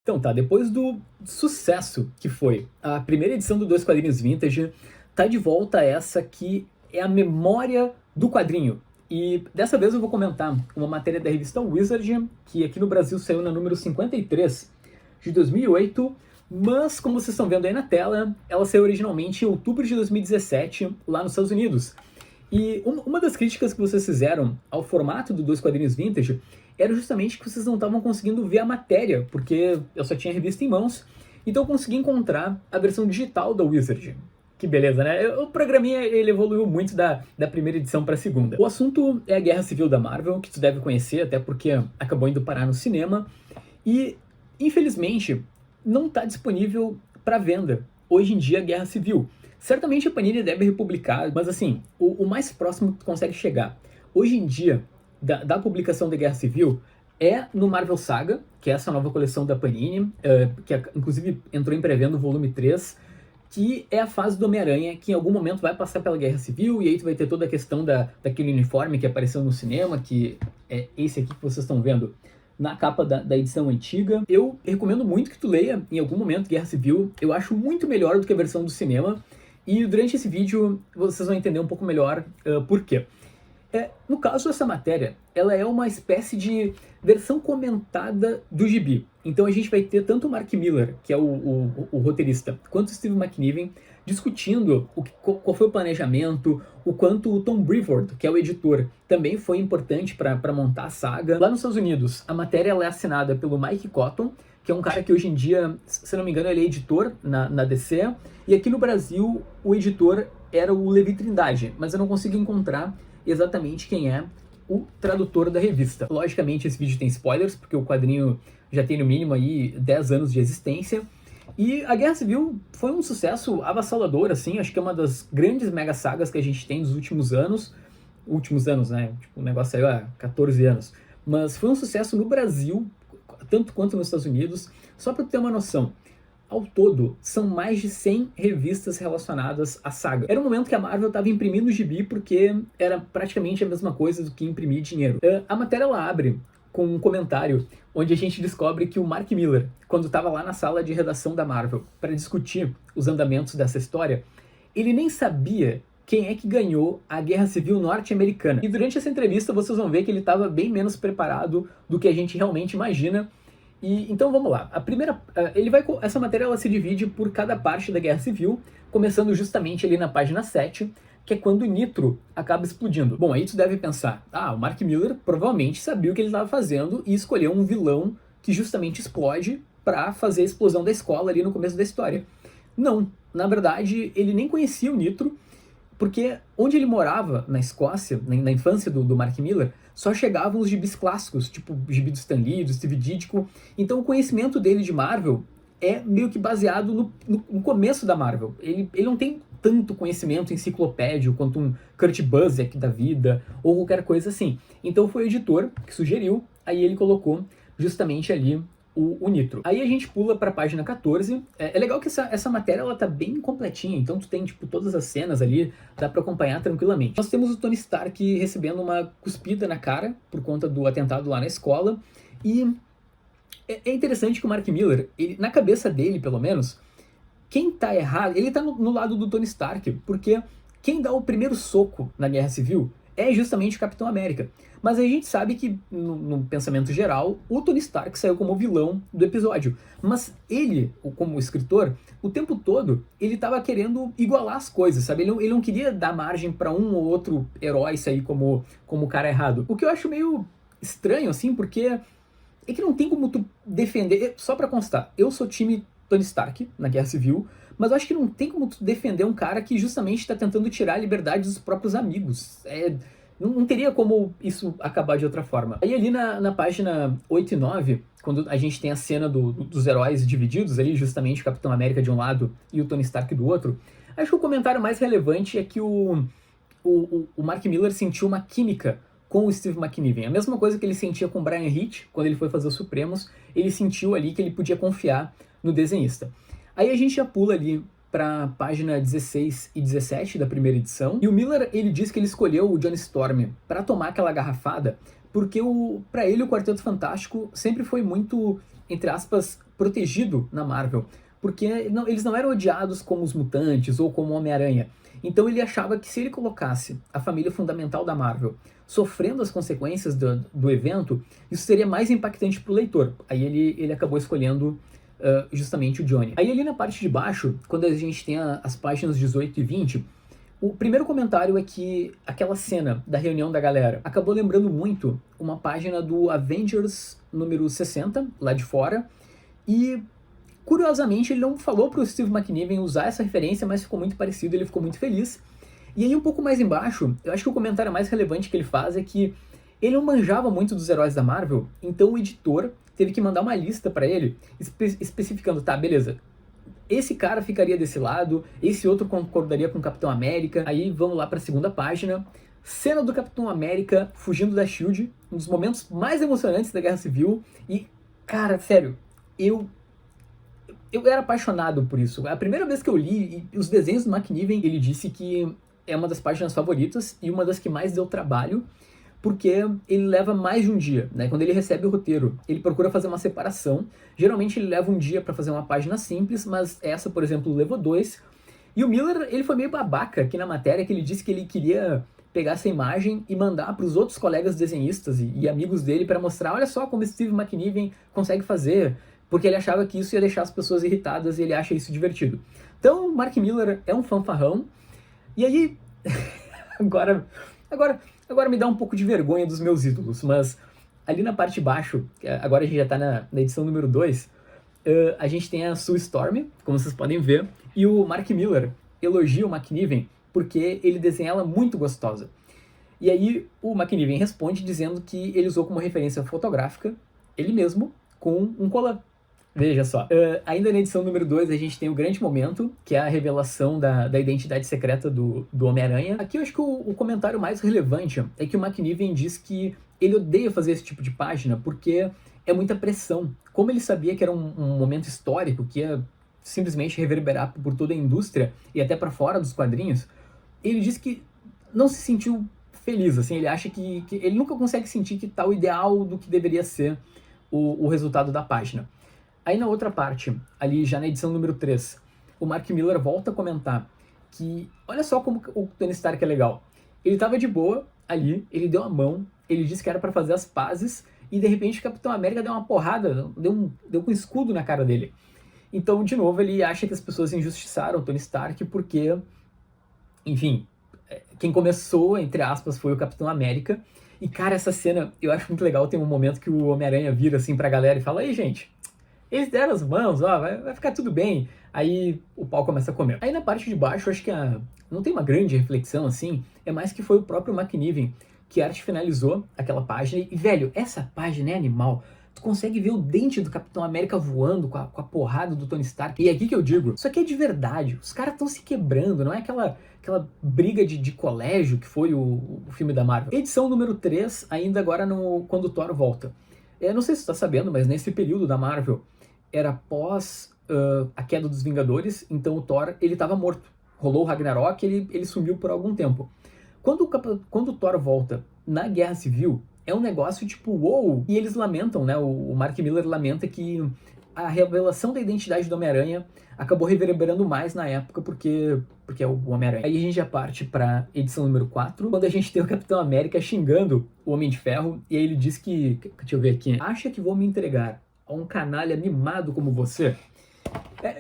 Então tá, depois do sucesso que foi a primeira edição do Dois Quadrinhos Vintage, tá de volta essa que é a memória do quadrinho. E dessa vez eu vou comentar uma matéria da revista Wizard, que aqui no Brasil saiu na número 53 de 2008, mas como vocês estão vendo aí na tela, ela saiu originalmente em outubro de 2017, lá nos Estados Unidos. E uma das críticas que vocês fizeram ao formato do Dois Quadrinhos Vintage era justamente que vocês não estavam conseguindo ver a matéria, porque eu só tinha a revista em mãos, então eu consegui encontrar a versão digital da Wizard. Que beleza, né? O programinha ele evoluiu muito da primeira edição para a segunda. O assunto é a Guerra Civil da Marvel, que tu deve conhecer, até porque acabou indo parar no cinema, e infelizmente não está disponível para venda hoje em dia a Guerra Civil. Certamente a Panini deve republicar, mas assim, o mais próximo que tu consegue chegar hoje em dia da publicação da Guerra Civil é no Marvel Saga, que é essa nova coleção da Panini, que inclusive entrou em pré-venda o volume 3, que é a fase do Homem-Aranha, que em algum momento vai passar pela Guerra Civil, e aí tu vai ter toda a questão daquele uniforme que apareceu no cinema, que é esse aqui que vocês estão vendo na capa da edição antiga. Eu recomendo muito que tu leia em algum momento Guerra Civil, eu acho muito melhor do que a versão do cinema, e durante esse vídeo vocês vão entender um pouco melhor por quê. No caso, essa matéria, ela é uma espécie de versão comentada do gibi. Então a gente vai ter tanto o Mark Millar, que é o roteirista, quanto o Steve McNiven discutindo qual foi o planejamento, o quanto o Tom Brevoort, que é o editor, também foi importante para montar a saga. Lá nos Estados Unidos, a matéria ela é assinada pelo Mike Cotton, que é um cara que hoje em dia, se não me engano, ele é editor na DC, e aqui no Brasil o editor era o Levi Trindade, mas eu não consigo encontrar exatamente quem é o tradutor da revista. Logicamente esse vídeo tem spoilers, porque o quadrinho já tem no mínimo aí 10 anos de existência, e a Guerra Civil foi um sucesso avassalador, assim, acho que é uma das grandes mega sagas que a gente tem nos últimos anos, né, tipo, o negócio saiu há 14 anos, mas foi um sucesso no Brasil, tanto quanto nos Estados Unidos. Só para ter uma noção, ao todo, são mais de 100 revistas relacionadas à saga. Era um momento que a Marvel estava imprimindo gibi porque era praticamente a mesma coisa do que imprimir dinheiro. A matéria ela abre com um comentário onde a gente descobre que o Mark Millar, quando estava lá na sala de redação da Marvel para discutir os andamentos dessa história, ele nem sabia quem é que ganhou a Guerra Civil norte-americana. E durante essa entrevista vocês vão ver que ele estava bem menos preparado do que a gente realmente imagina. E então vamos lá. Essa matéria ela se divide por cada parte da Guerra Civil, começando justamente ali na página 7, que é quando o Nitro acaba explodindo. Bom, aí tu deve pensar, o Mark Millar provavelmente sabia o que ele estava fazendo e escolheu um vilão que justamente explode para fazer a explosão da escola ali no começo da história. Não, na verdade ele nem conhecia o Nitro, porque onde ele morava, na Escócia, na infância do Mark Millar, só chegavam os gibis clássicos, tipo o gibi do Stan Lee, do Steve Ditko. Então o conhecimento dele de Marvel é meio que baseado no começo da Marvel. Ele não tem tanto conhecimento enciclopédio quanto um Kurt Busiek da vida, ou qualquer coisa assim. Então foi o editor que sugeriu, aí ele colocou justamente ali o Nitro. Aí a gente pula para a página 14. É legal que essa matéria ela tá bem completinha, então tu tem tipo todas as cenas ali, dá para acompanhar tranquilamente. Nós temos o Tony Stark recebendo uma cuspida na cara por conta do atentado lá na escola, e é interessante que o Mark Millar, na cabeça dele pelo menos, quem tá errado, ele tá no lado do Tony Stark, porque quem dá o primeiro soco na Guerra Civil é justamente o Capitão América. Mas a gente sabe que, no pensamento geral, o Tony Stark saiu como vilão do episódio. Mas ele, como escritor, o tempo todo, ele estava querendo igualar as coisas, sabe? Ele não queria dar margem para um ou outro herói sair como o cara errado. O que eu acho meio estranho, assim, porque é que não tem como tu defender... Só para constar, eu sou time Tony Stark na Guerra Civil, mas eu acho que não tem como tu defender um cara que justamente está tentando tirar a liberdade dos próprios amigos. Não teria como isso acabar de outra forma. Aí ali na página 8 e 9, quando a gente tem a cena dos heróis divididos ali, justamente o Capitão América de um lado e o Tony Stark do outro, acho que o comentário mais relevante é que o Mark Millar sentiu uma química com o Steve McNiven. A mesma coisa que ele sentia com o Brian Hitch, quando ele foi fazer os Supremos, ele sentiu ali que ele podia confiar no desenhista. Aí a gente já pula ali para a página 16 e 17 da primeira edição, e o Millar ele diz que ele escolheu o Johnny Storm para tomar aquela garrafada, porque para ele o Quarteto Fantástico sempre foi muito entre aspas, protegido na Marvel, porque eles não eram odiados como os mutantes ou como o Homem-Aranha. Então ele achava que se ele colocasse a família fundamental da Marvel sofrendo as consequências do evento, isso seria mais impactante para o leitor. Aí ele acabou escolhendo justamente o Johnny. Aí ali na parte de baixo, quando a gente tem as páginas 18 e 20, o primeiro comentário é que aquela cena da reunião da galera acabou lembrando muito uma página do Avengers número 60, lá de fora, e curiosamente ele não falou pro Steve McNiven usar essa referência, mas ficou muito parecido, ele ficou muito feliz. E aí um pouco mais embaixo, eu acho que o comentário mais relevante que ele faz é que ele não manjava muito dos heróis da Marvel, então o editor teve que mandar uma lista para ele, especificando, tá, beleza, esse cara ficaria desse lado, esse outro concordaria com o Capitão América. Aí vamos lá para a segunda página. Cena do Capitão América fugindo da SHIELD, um dos momentos mais emocionantes da Guerra Civil. E, cara, sério, eu era apaixonado por isso. A primeira vez que eu li os desenhos do McNiven, ele disse que é uma das páginas favoritas e uma das que mais deu trabalho, porque ele leva mais de um dia, né? Quando ele recebe o roteiro, ele procura fazer uma separação. Geralmente ele leva um dia para fazer uma página simples, mas essa, por exemplo, levou 2. E o Miller, ele foi meio babaca aqui na matéria, que ele disse que ele queria pegar essa imagem e mandar para os outros colegas desenhistas e amigos dele para mostrar, olha só como Steve McNiven consegue fazer, porque ele achava que isso ia deixar as pessoas irritadas e ele acha isso divertido. Então, o Mark Miller é um fanfarrão. E aí, agora me dá um pouco de vergonha dos meus ídolos, mas ali na parte de baixo, agora a gente já está na edição número 2, a gente tem a Sue Storm, como vocês podem ver, e o Mark Miller elogia o McNiven porque ele desenha ela muito gostosa. E aí o McNiven responde dizendo que ele usou como referência fotográfica ele mesmo com um colar. Veja só. Ainda na edição número 2 a gente tem o grande momento, que é a revelação da identidade secreta do Homem-Aranha. Aqui eu acho que o comentário mais relevante é que o McNiven diz que ele odeia fazer esse tipo de página porque é muita pressão. Como ele sabia que era um momento histórico que ia simplesmente reverberar por toda a indústria e até para fora dos quadrinhos, ele disse que não se sentiu feliz, assim, ele acha que ele nunca consegue sentir que tá o ideal do que deveria ser o resultado da página. Aí na outra parte, ali já na edição número 3, o Mark Miller volta a comentar que, olha só como o Tony Stark é legal. Ele tava de boa ali, ele deu a mão, ele disse que era para fazer as pazes, e de repente o Capitão América deu uma porrada, deu com um escudo na cara dele. Então, de novo, ele acha que as pessoas injustiçaram o Tony Stark porque, enfim, quem começou, entre aspas, foi o Capitão América. E, cara, essa cena eu acho muito legal. Tem um momento que o Homem-Aranha vira assim pra galera e fala: ei, gente, eles deram as mãos, ó, vai ficar tudo bem. Aí o pau começa a comer. Aí na parte de baixo, eu acho que não tem uma grande reflexão assim, é mais que foi o próprio McNiven que arte finalizou aquela página. E, velho, essa página é animal. Tu consegue ver o dente do Capitão América voando com a porrada do Tony Stark. E é aqui que eu digo, isso aqui é de verdade. Os caras estão se quebrando, não é aquela briga de colégio que foi o filme da Marvel. Edição número 3, ainda agora quando o Thor volta. Eu não sei se você tá sabendo, mas nesse período da Marvel, era após a queda dos Vingadores, então o Thor, ele tava morto. Rolou o Ragnarok, ele sumiu por algum tempo. Quando o Thor volta na Guerra Civil, é um negócio tipo, uou! E eles lamentam, né? O Mark Miller lamenta que a revelação da identidade do Homem-Aranha acabou reverberando mais na época porque é o Homem-Aranha. Aí a gente já parte pra edição número 4, quando a gente tem o Capitão América xingando o Homem de Ferro, e aí ele diz que, deixa eu ver aqui, acha que vou me entregar a um canalha mimado como você?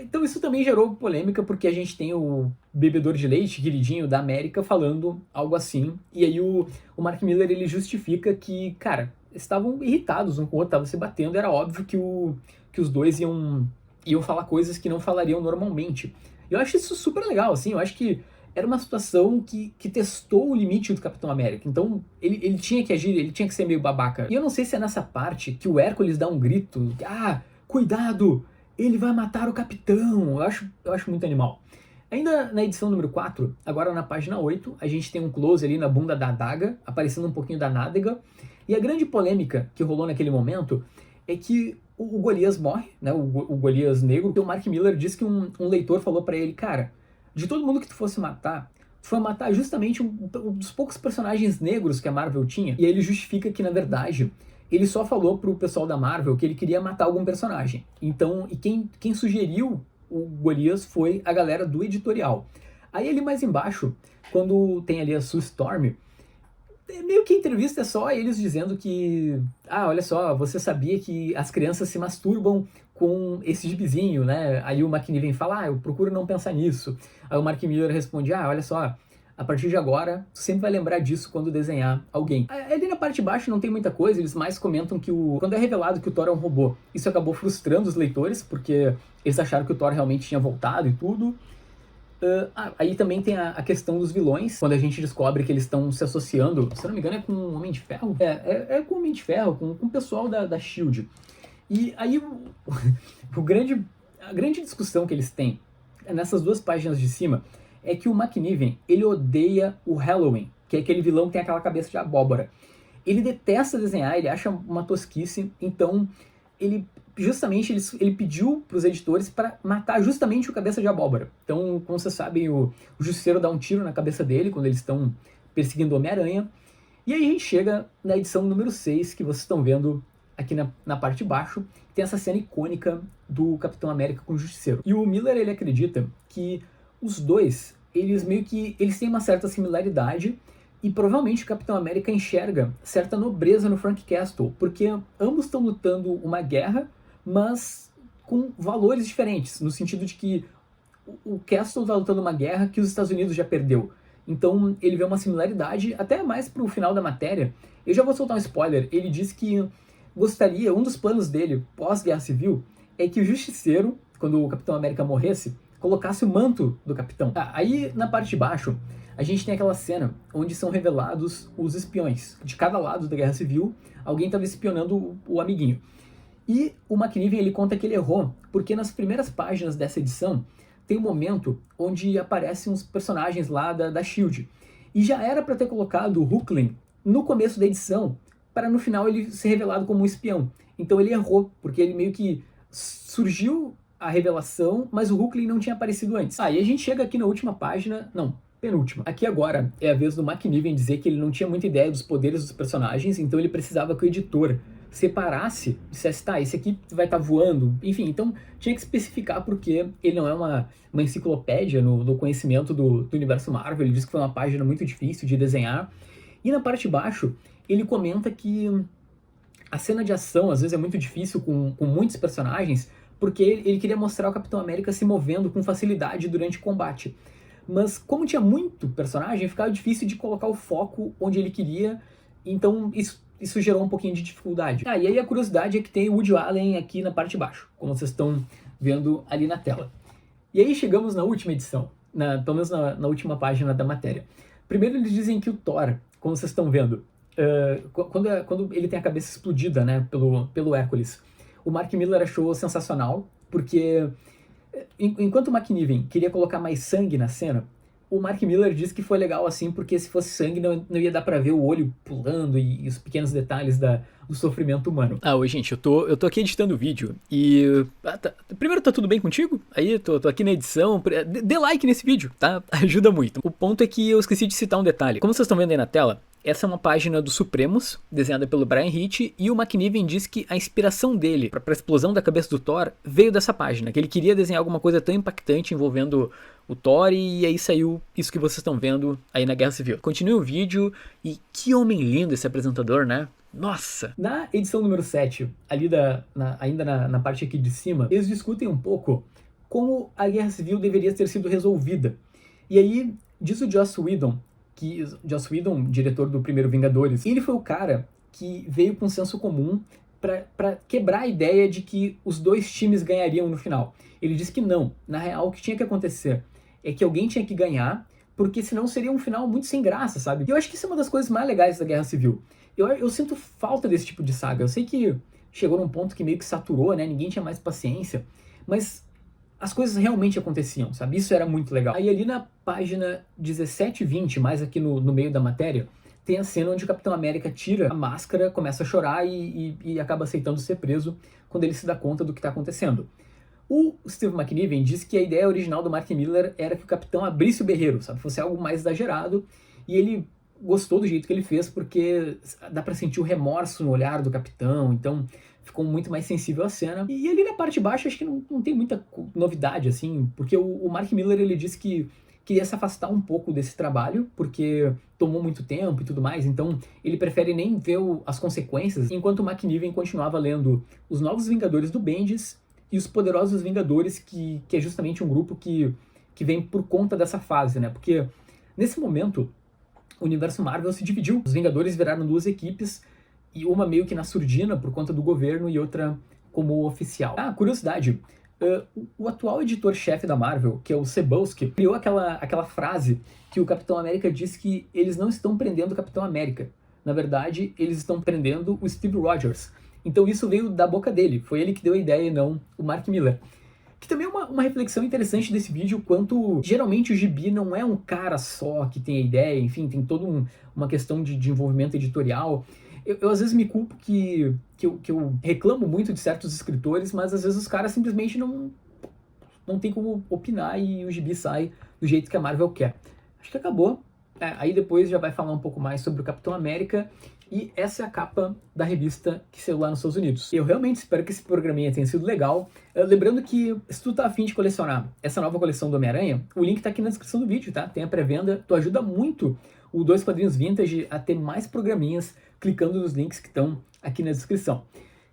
Então isso também gerou polêmica, porque a gente tem o bebedor de leite, queridinho da América, falando algo assim. E aí o Mark Miller, ele justifica que, cara, estavam irritados um com o outro, estavam se batendo, era óbvio que os dois iam falar coisas que não falariam normalmente. Eu acho isso super legal, assim, eu acho que era uma situação que testou o limite do Capitão América. Então ele tinha que agir, ele tinha que ser meio babaca. E eu não sei se é nessa parte que o Hércules dá um grito, cuidado! Ele vai matar o capitão. Eu acho muito animal. Ainda na edição número 4, agora na página 8, a gente tem um close ali na bunda da adaga, aparecendo um pouquinho da nádega. E a grande polêmica que rolou naquele momento é que o Golias morre, né? O Golias negro, que o Mark Miller disse que um leitor falou pra ele, cara, de todo mundo que tu fosse matar, tu foi matar justamente um dos poucos personagens negros que a Marvel tinha. E aí ele justifica que, na verdade, ele só falou pro pessoal da Marvel que ele queria matar algum personagem. Então, e quem sugeriu o Golias foi a galera do editorial. Aí ali mais embaixo, quando tem ali a Sue Storm, meio que a entrevista é só eles dizendo que, olha só, você sabia que as crianças se masturbam com esse gibizinho, né? Aí o McNiven fala, eu procuro não pensar nisso. Aí o Mark Miller responde, olha só, a partir de agora, você sempre vai lembrar disso quando desenhar alguém. Ali na parte de baixo não tem muita coisa, eles mais comentam que quando é revelado que o Thor é um robô, isso acabou frustrando os leitores, porque eles acharam que o Thor realmente tinha voltado e tudo. Aí também tem a questão dos vilões, quando a gente descobre que eles estão se associando, se não me engano é com o Homem de Ferro? É com o Homem de Ferro, com o pessoal da S.H.I.E.L.D. E aí a grande discussão que eles têm nessas duas páginas de cima é que o McNiven, ele odeia o Halloween, que é aquele vilão que tem aquela cabeça de abóbora. Ele detesta desenhar, ele acha uma tosquice, então ele pediu para os editores para matar justamente o cabeça de abóbora. Então, como vocês sabem, o Justiceiro dá um tiro na cabeça dele quando eles estão perseguindo o Homem-Aranha. E aí a gente chega na edição número 6, que vocês estão vendo aqui na parte de baixo, tem essa cena icônica do Capitão América com o Justiceiro. E o Miller, ele acredita que os dois, eles têm uma certa similaridade, e provavelmente o Capitão América enxerga certa nobreza no Frank Castle, porque ambos estão lutando uma guerra, mas com valores diferentes, no sentido de que o Castle está lutando uma guerra que os Estados Unidos já perdeu. Então ele vê uma similaridade, até mais pro final da matéria. Eu já vou soltar um spoiler, ele diz que gostaria, um dos planos dele pós-Guerra Civil, é que o Justiceiro, quando o Capitão América morresse, colocasse o manto do Capitão. Aí na parte de baixo, a gente tem aquela cena onde são revelados os espiões. De cada lado da Guerra Civil, alguém estava espionando o amiguinho. E o McNiven, ele conta que ele errou, porque nas primeiras páginas dessa edição, tem um momento onde aparecem uns personagens lá da S.H.I.E.L.D. E já era para ter colocado o Hulkling no começo da edição, para no final ele ser revelado como um espião. Então ele errou, porque ele meio que surgiu a revelação, mas o Hulkling não tinha aparecido antes. E a gente chega aqui na última página, não, penúltima. Aqui agora é a vez do McNiven dizer que ele não tinha muita ideia dos poderes dos personagens, então ele precisava que o editor separasse, dissesse, esse aqui vai estar voando, enfim, então tinha que especificar porque ele não é uma enciclopédia no conhecimento do universo Marvel. Ele diz que foi uma página muito difícil de desenhar. E na parte de baixo, ele comenta que a cena de ação às vezes é muito difícil com muitos personagens, porque ele queria mostrar o Capitão América se movendo com facilidade durante o combate. Mas como tinha muito personagem, ficava difícil de colocar o foco onde ele queria, então isso gerou um pouquinho de dificuldade. E aí a curiosidade é que tem o Woody Allen aqui na parte de baixo, como vocês estão vendo ali na tela. E aí chegamos na última edição, pelo menos na última página da matéria. Primeiro eles dizem que o Thor, como vocês estão vendo, quando ele tem a cabeça explodida, né, pelo Hércules, o Mark Miller achou sensacional, porque enquanto o McNiven queria colocar mais sangue na cena, o Mark Miller disse que foi legal assim, porque se fosse sangue não ia dar pra ver o olho pulando e os pequenos detalhes do sofrimento humano. Oi gente, eu tô aqui editando o vídeo e... Primeiro, tá tudo bem contigo? Aí, tô aqui na edição, dê like nesse vídeo, tá? Ajuda muito. O ponto é que eu esqueci de citar um detalhe. Como vocês estão vendo aí na tela, essa é uma página do Supremos, desenhada pelo Brian Hitch, e o McNiven diz que a inspiração dele para a explosão da cabeça do Thor veio dessa página, que ele queria desenhar alguma coisa tão impactante envolvendo o Thor, e aí saiu isso que vocês estão vendo aí na Guerra Civil. Continue o vídeo, e que homem lindo esse apresentador, né? Nossa! Na edição número 7, ali ainda na parte aqui de cima, eles discutem um pouco como a Guerra Civil deveria ter sido resolvida. E aí, diz o Joss Whedon, diretor do primeiro Vingadores, ele foi o cara que veio com senso comum para quebrar a ideia de que os dois times ganhariam no final. Ele disse que não, na real o que tinha que acontecer é que alguém tinha que ganhar, porque senão seria um final muito sem graça, sabe? E eu acho que isso é uma das coisas mais legais da Guerra Civil. Eu sinto falta desse tipo de saga. Eu sei que chegou num ponto que meio que saturou, né? Ninguém tinha mais paciência, mas as coisas realmente aconteciam, sabe? Isso era muito legal. Aí ali na página 17 e 20, mais aqui no meio da matéria, tem a cena onde o Capitão América tira a máscara, começa a chorar e acaba aceitando ser preso quando ele se dá conta do que está acontecendo. O Steve McNiven disse que a ideia original do Mark Miller era que o Capitão abrisse o berreiro, sabe? Fosse algo mais exagerado, e ele gostou do jeito que ele fez, porque dá pra sentir o remorso no olhar do capitão, então ficou muito mais sensível à cena. E ali na parte baixa, acho que não tem muita novidade, assim, porque o Mark Miller, ele disse que queria se afastar um pouco desse trabalho, porque tomou muito tempo e tudo mais, então ele prefere nem ver as consequências, enquanto o McNiven continuava lendo Os Novos Vingadores do Bendis e Os Poderosos Vingadores, que é justamente um grupo que vem por conta dessa fase, né? Porque nesse momento o universo Marvel se dividiu. Os Vingadores viraram duas equipes, e uma meio que na surdina por conta do governo e outra como oficial. Ah, curiosidade, o atual editor-chefe da Marvel, que é o Cebulski, criou aquela frase que o Capitão América disse que eles não estão prendendo o Capitão América. Na verdade, eles estão prendendo o Steve Rogers. Então isso veio da boca dele, foi ele que deu a ideia e não o Mark Miller. Que também é uma reflexão interessante desse vídeo, quanto geralmente o gibi não é um cara só que tem a ideia, enfim, tem toda uma questão de envolvimento editorial. Eu às vezes me culpo que eu reclamo muito de certos escritores, mas às vezes os caras simplesmente não tem como opinar e o gibi sai do jeito que a Marvel quer. Acho que acabou. Aí depois já vai falar um pouco mais sobre o Capitão América, e essa é a capa da revista que saiu lá nos Estados Unidos. Eu realmente espero que esse programinha tenha sido legal. Lembrando que, se tu tá afim de colecionar essa nova coleção do Homem-Aranha, o link tá aqui na descrição do vídeo, tá? Tem a pré-venda. Tu ajuda muito o Dois Quadrinhos Vintage a ter mais programinhas clicando nos links que estão aqui na descrição.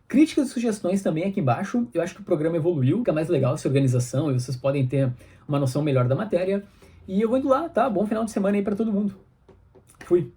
Críticas e sugestões também aqui embaixo. Eu acho que o programa evoluiu, fica mais legal essa organização e vocês podem ter uma noção melhor da matéria. E eu vou indo lá, tá? Bom final de semana aí pra todo mundo. Fui!